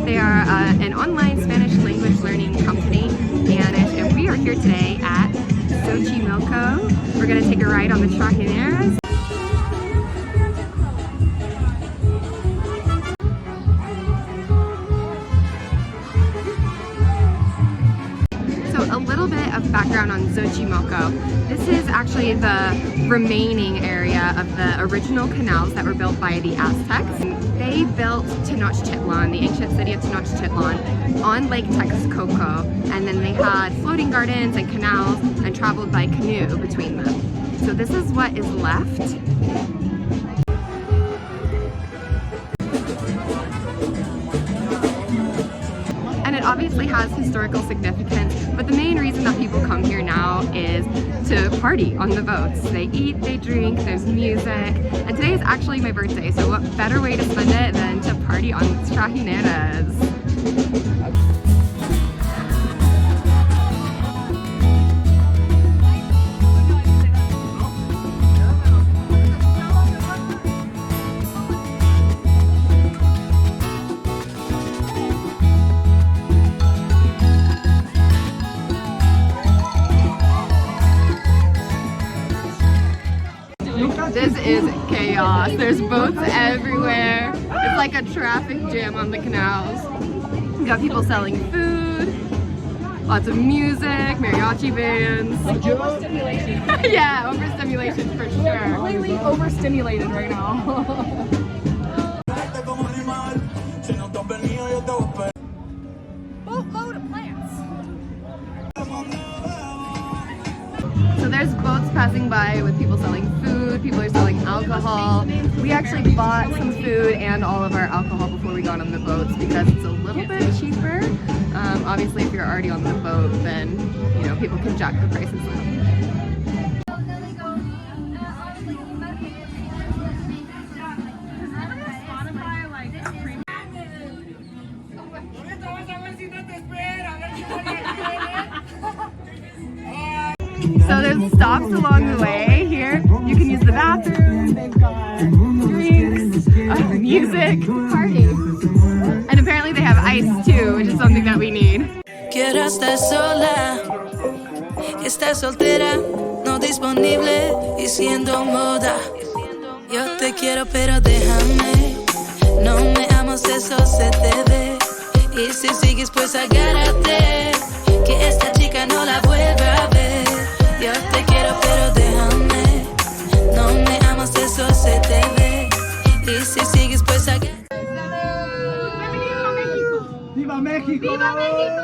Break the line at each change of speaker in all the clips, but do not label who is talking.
They are an online Spanish language learning company, and we are here today at Xochimilco. We're going to take a ride on the Trajineras. A little bit of background on Xochimilco. This is actually the remaining area of the original canals that were built by the Aztecs. They built Tenochtitlan, the ancient city of Tenochtitlan, on Lake Texcoco, and then they had floating gardens and canals and traveled by canoe between them. So this is what is left. It obviously has historical significance, but the main reason that people come here now is to party on the boats. They eat, they drink, there's music, and today is actually my birthday, so what better way to spend it than to party on Trajineras? This is chaos. There's boats everywhere. It's like a traffic jam on the canals. We got people selling food, lots of music, mariachi bands. Overstimulation. Yeah, overstimulation for sure.
Completely overstimulated right now. Boatload of plants.
So there's boats passing by with people selling food, people are selling alcohol. We actually bought some food and all of our alcohol before we got on the boats because it's a little bit cheaper. Obviously if you're already on the boat, then you know people can jack the prices up. So there's stops along the way here. You can use the bathroom, they've got drinks, music, party. And apparently they have ice too, which is something that we need.
Quiero estar sola, estar soltera, no disponible y siendo moda. Yo te quiero pero déjame, no me amas, eso se te ve. Y si sigues pues agárrate, que esta chica no la vuelva a ver. Yo te quiero pero déjame, no me amas, eso se te ve. Y si sigues pues agárrate.
¡Viva México! ¡Viva México!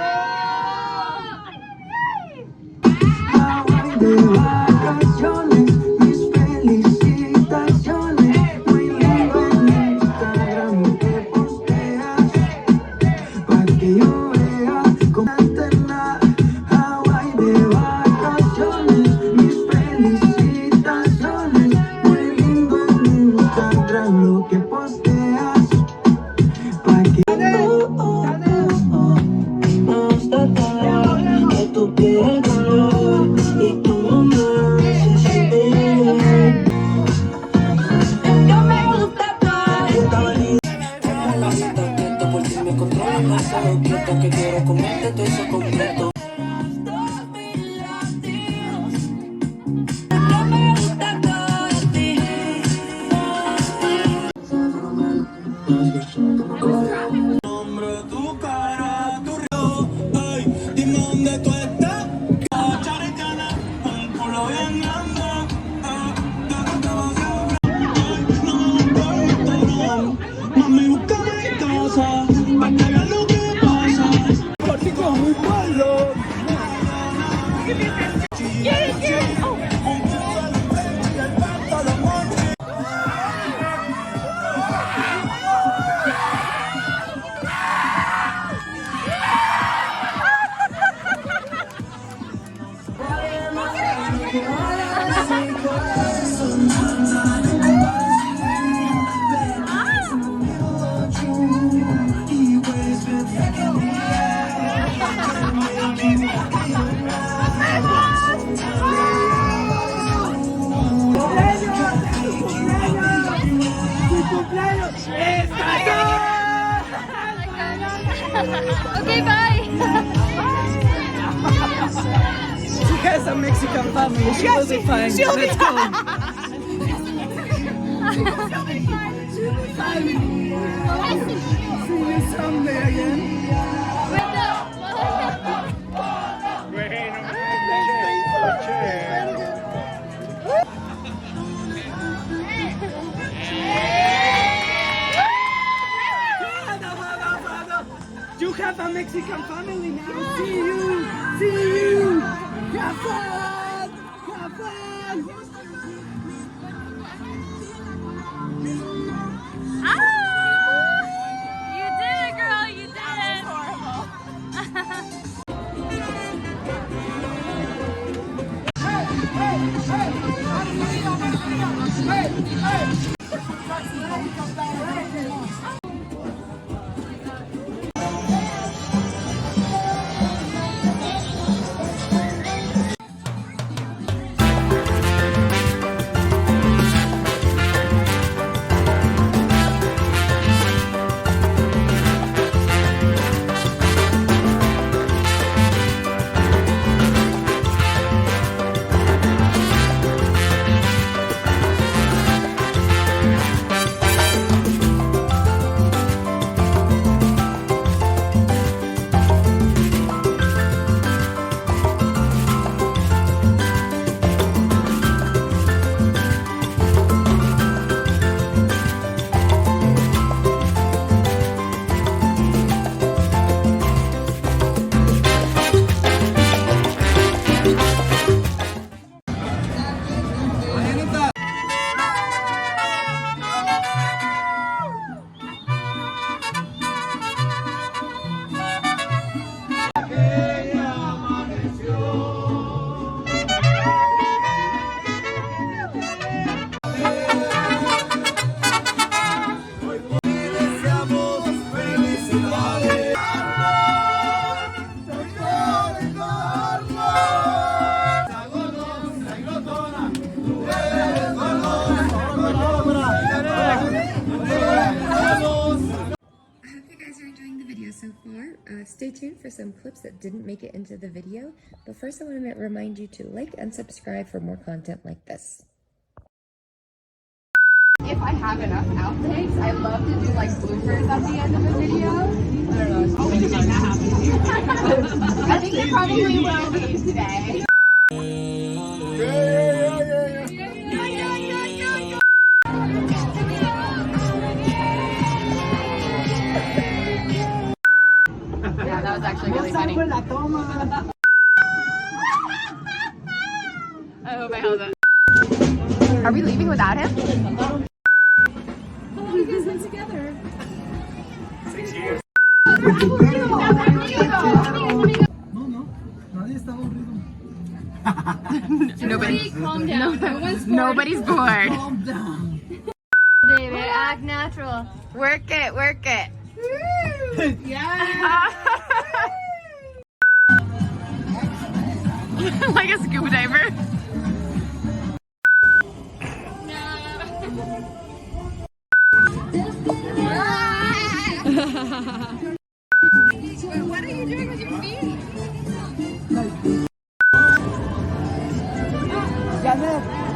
Okay, bye.
She has a Mexican family. She will be fine. Let's go. See you someday again. You have a Mexican family now. See you. See you. Have fun. Have fun.
You did it, girl. You did it.
So far. Stay tuned for some clips that didn't make it into the video, but first I want to remind you to like and subscribe for more content like this. If I have enough outtakes, I love to do like bloopers at the end of a video. I don't know. We can make that happen. I think it probably will be today. Yeah, that was actually really funny. I hope I held it. Are we leaving without him?
Oh, you guys went together.
6 years.
No, nadie está aburrido.
Nobody,
Calm down. No one's bored.
nobody's bored.
Calm down.
Baby, act natural.
Work it, work it.
Yeah.
Like a scuba diver. What are you doing with your feet?
Janet.